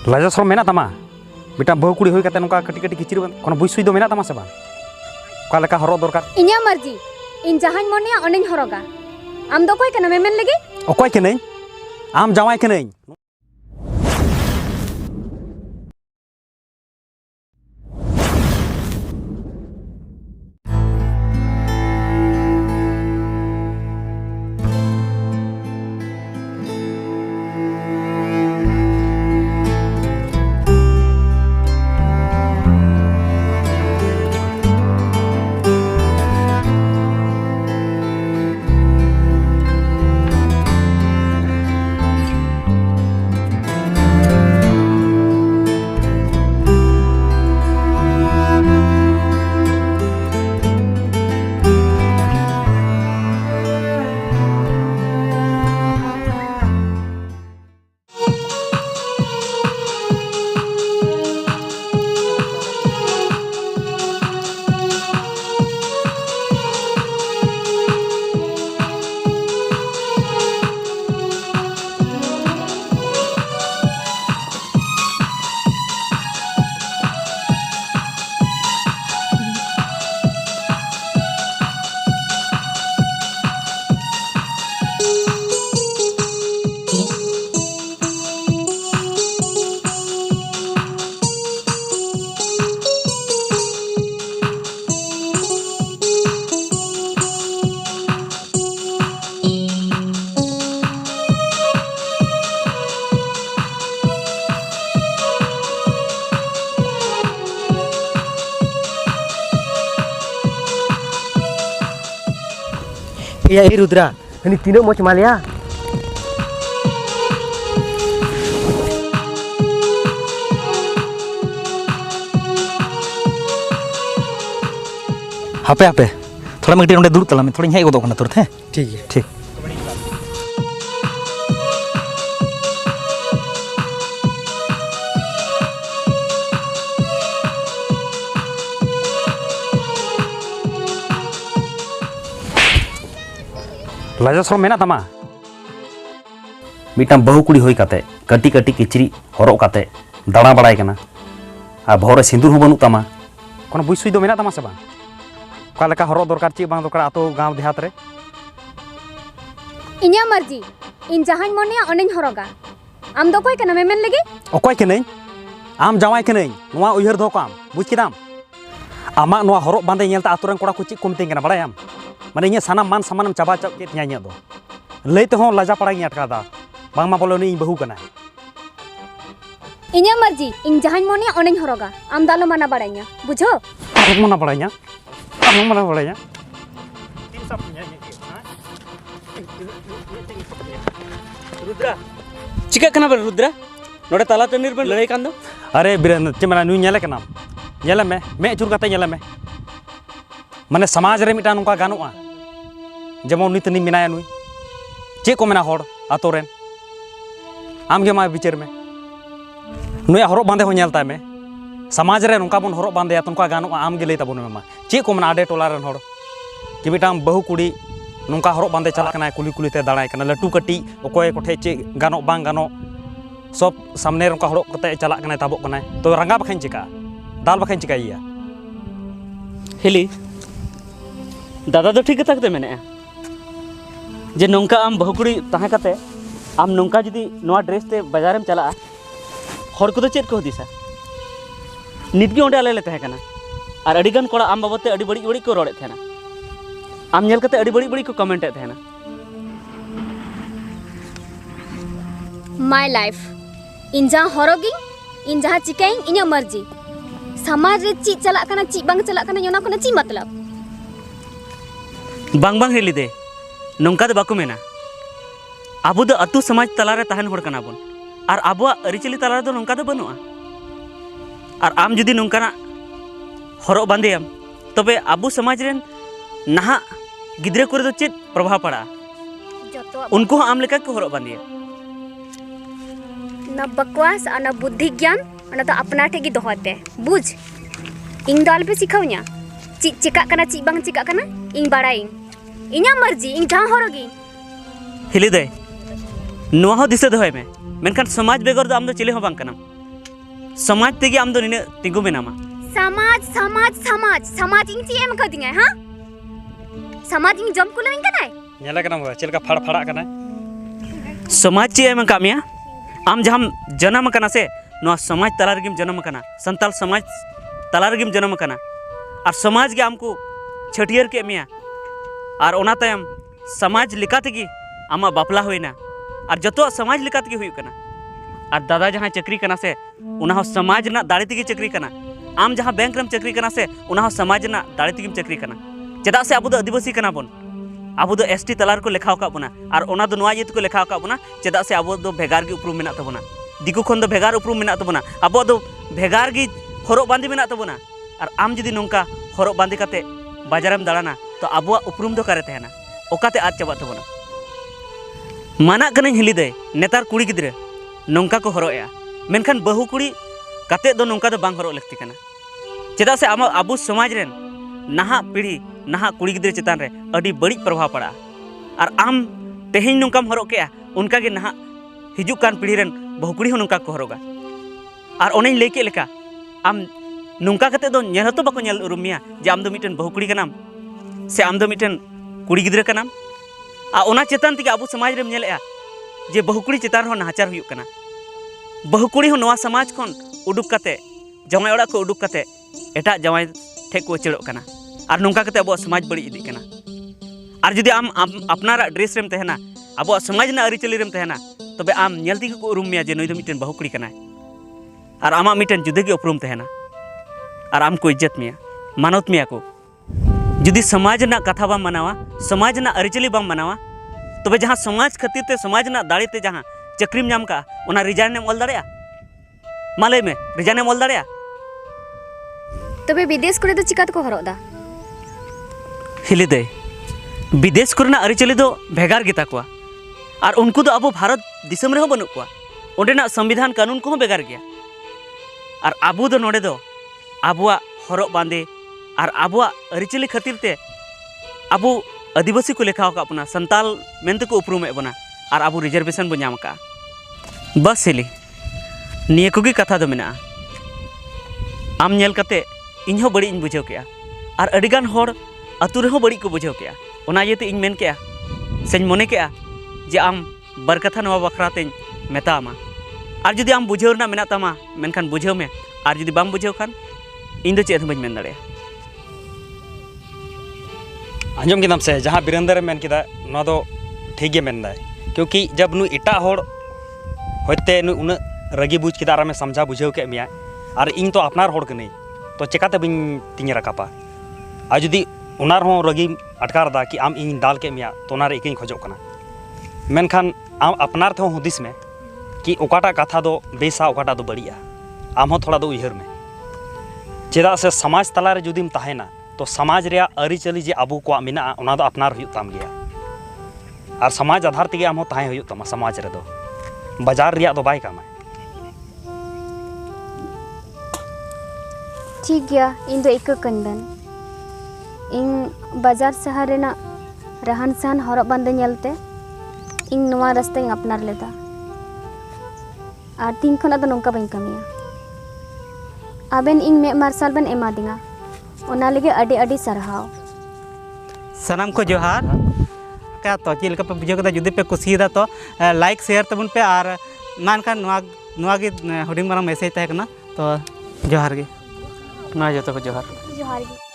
लाजा सर मेना तमा मिटा बहु कुड़ी होई काते नोका कटी कटी किचिर कोन बुई सुई दो मेना तमा से बा का लेका हरो दरकार इन्या मर्जी इन जहां मोनिया ओनेन हरोगा आम दो कोई कना मेमेन लगे ओकोय केनै आम जावाय केनै या रुद्रा हनी तीनों मोच मालिया हापे हापे थोड़ा मिट्टी नोडे दूर तला में थोड़ी हेग गोदो तुरंत है ठीक है ठीक लाजा सर मेना तमा मिटा बहु कुड़ी होई काते कटी कटी किचरी हरो काते दाड़ा बड़ाय कना आ भोरे सिंदूर हो बनु तमा कोन बुई सुई दो मेना तमा से बा का लेका हरो दरकार ची बांग दरकार आतो गांव देहात रे इन्या मर्जी इन जहां मोनिया ओनेन हरोगा आम दो कोई कना मेमेन लगे ओकोय केनै आम जावाय केनै नोवा उयहर दो काम बुझ किदाम आमा नोवा हरो बांदे नेलता आतोरन कोड़ा को ची को मितें कना बड़ायाम माने इन्या साना मान सामानम चाबा चाब के तिया दो लैते हो लाजा पड़ाई अटकादा बांग मा बोलो नहीं बहु कना इन्या मर्जी इन जहां मोनिया ओनेन हरोगा आम दालो माना बड़ाइया बुझो आरो मना बड़ाइया आरो मना बड़ाइया तीन सब रुद्रा चिका कना बे रुद्रा नोडे ताला टंडीर बन लड़ाई कांदो अरे बिरेन चेमना नु नेले कना नेले मे चुर काते नेले मे माने समाज रे मिटा नुका गानुआ जेमन नित नि मिनाया नुई चे को मेना होड़ आतोरेन आमगे मा बिचार में नुई हरो बांधे हो नेलता में समाज रे नुका बन हरो बांधे तुमका गानुआ आमगे लेता बन मा चे को मेना आडे टोला रेन होड़ कि मिटाम बहु कुड़ी नुका हरो बांधे चला कना कुली कुली ते दाड़ाय कना लटू कटी ओकोय कोठे चे गानो बांग गानो सब सामने नुका हरो कते चला कना ताबो कना तो रंगा बखाइन चिका दाल बखाइन चिकाइया हेली दादा तो ठीक कथा मेने जे नौका आम बहुकुड़ी तहाँ काते आम नौका जुदी नवा ड्रेस ते बाजारेम चला हर को चेक को दिसा नितगे ओंडे आले ले तहे कना और अडिगन कोड़ा आम बाबते अडी बड़ी बड़ी को रोड़े थेना आम नेल कते अडी बड़ी बड़ी को कमेंट थेना माय लाइफ इन जहां हरोगी इन जहां चिकाई इन्या मर्जी समाज रे ची चला कना ची बांग चला कना योना कोना ची मतलब बांग बांग हेली दे नौका दो बाको मेना आबो दो अतु समाज तलारे तहन होड़ कना बन और आबो अरिचली तलारे दो नौका दो बनुआ और आम जुदी नौकाना हरो बांदेयम तबे आबो समाज रेन नहा गिद्रे को चेत प्रभाव पड़ा उनको आम लेका को हरो बांदिया ना बकवास और ना बुद्धि ज्ञान और तो अपना ठेगी दोहते बुझ इन दाल पे सिखाव냐 ची चिका कना ची बांग चिका कना इन बाड़ाई इन्या मर्जी इन जहां हरोगी हिली दे नुआ हो दिसे दोहय में मेनखान समाज बेगर दो आम दो चिले हो बांग कना समाज तेगे आम दो निने तिंगु मेनामा समाज समाज समाज समाज इन ची एम कदिंगा हां समाज इन जम कुलमिन कनाय ñela kana ba chilka phad phada kana समाज चे एम कामिया आम जहां जन्म कना से नो समाज तला रगिम जन्म कना संताल समाज तला रगिम जन्म कना और समाज के आमको छटियर के मिया और ओना तायम समाज लिकाते की आमा बापला होइना और जतो समाज लिकाते की हुई कना और दादा जहां चक्री कना से उना समाज ना दाड़ी तेगी चक्री कना आम जहां बैंक रम चक्री कना से उना समाज ना दाड़ी तेगी चक्री कना चेदा से आबो दो आदिवासी कना बोन आबो दो एसटी तलार को लेखाव का बुना और ओना दो नोआ येत को लेखाव का बुना चेदा से आबो दो भेगार की उपरूम मेना तबना दिकु खन दो भेगार उपरूम मेना तबना आबो दो भेगार की हरक बांदी मेना तबना और आम जुदी नोंका हरक बांदी काते बाजारम दाड़ाना तो आबो उपरूम दो करे तहना ओकाते आज चाबा तबना माना कने हिली दे नेतार कुड़ी गिद्रे नोंका को हरकया मेनखान बहु कुड़ी काते दो नोंका दो बांग हरक लगती कना चेदा से आबो समाज रेन नहा पीढ़ी नहा कुड़ी गिद्रे चितान रे अड़ी बड़ी प्रभाव पड़ा और आम तेहें नोंकाम हरक के उनका के नहा हिजू कान पीढ़ी रेन बहुकुड़ी हो नोंका को हरगा और ओनें लई के लेका आम नोंका कते दो नेल तो बाको नेल उरुमिया जे आम दो मिटन बहुकुड़ी कनाम से आम दो मिटन कुड़ी गिद्रे कनाम आ ओना चेतान तिगे आबो समाज रेम नेलया जे बहुकुड़ी चितान हो नाचार हुयुक कना बहुकुड़ी हो नोआ समाज खन उडुक कते जमाई ओड़ा को उडुक कते एटा जमाई ठेक को चेड़ोक कना और नोंका कते आबो समाज बड़ी इदी कना और जुदी आम अपनारा ड्रेस रेम तहना आबो समाज ना अरिचली रेम तहना तबे आम नेलती को उरुम मिया जे नई दो मिटन बहुकुड़ी कना और आमा मिटन जुदे के उपरूम तहना और आम को इज्जत मिया मानवत मिया को जुदी समाज ना कथा बाम मनावा समाज ना अरिचली बाम मनावा तबे जहां समाज खातिर ते समाज ना दाड़ी ते जहां चक्रीम नाम का ओना रिजाइन एम ऑल दाड़या माले में रिजाइन एम ऑल दाड़या तबे विदेश करे दो चिकात को हरक दा हिली दे विदेश करना अरिचली दो भेगार गिता कोआ और उनको दो अब भारत दिसम रे बनू कोआ ओंडेना संविधान कानून को बेगार गया और आबू दो नोडे दो आबुआ हरक बांदे और आबुआ अरिचली खातिर ते आबू आदिवासी को लेखा का अपना संताल मेनते को उपरूम बना और आबू रिजर्वेशन बो नाम का बस हिली निये कोगी कथा दो मेना आम नेल कते इन हो बड़ी इन बुझाव के और अडिगान होड़ अतु रे हो बड़ी को बुझाव के ओना येते इन मेन के सेन मने के जे आम बर कथा नवा बखराते मेतामा और जुदी आम बुझाव ना मेना तमा मेनखान बुझाव में और जुदी बाम बुझाव खान इन दो चेत बन मेन दाड़े आंजम किदाम से जहाँ बीरेंद्र मेन किदा ना दो ठीक गे मेन दाय क्योंकि जब नु इटा होड़ होते नु उन रगी बुझ किदा आरामे समझा बुझाव के मिया और इन तो अपनार होड़ के नहीं तो चिकाते बिन तिंगे रकापा आ जुदी उनार हो रगी अटकार दा कि आम इन दाल के मिया तो नारे इकिन खोजो कना मेनखान आम अपनार थे हुदिस में कि ओकाटा कथा दो बेसा ओकाटा दो बढ़िया आम हो थोड़ा दो उहर में चेदा से समाज तलारे जुदीम तहेना तो समाज रे अरिचली जे आबू को मेना ओना दो अपनार हुयुक ताम गया और समाज आधार तेगे आम हो तहे हुयुक तमा समाज रे दो बाजार रिया दो बाय कामा ठीक गया इन दो एक कंदन इन बाजार शहर रेना रहन सहन हरक बांदे नेलते इन नवा रास्ता इन अपनार लेदा और तीन खना दो नोंका बइन कमिया आबेन इन मे मार्शल बन एमा दिंगा ओना लगे अडी अडी सरहाव सनम को जोहार क्या तो चील का पे बुझे कदा जुदी पे कुसीदा तो लाइक शेयर तबन पे और मानखान नवा गे हुडिंग मारा मैसेज तहे कना तो जोहार गे ना जतो को जोहार जोहार गे।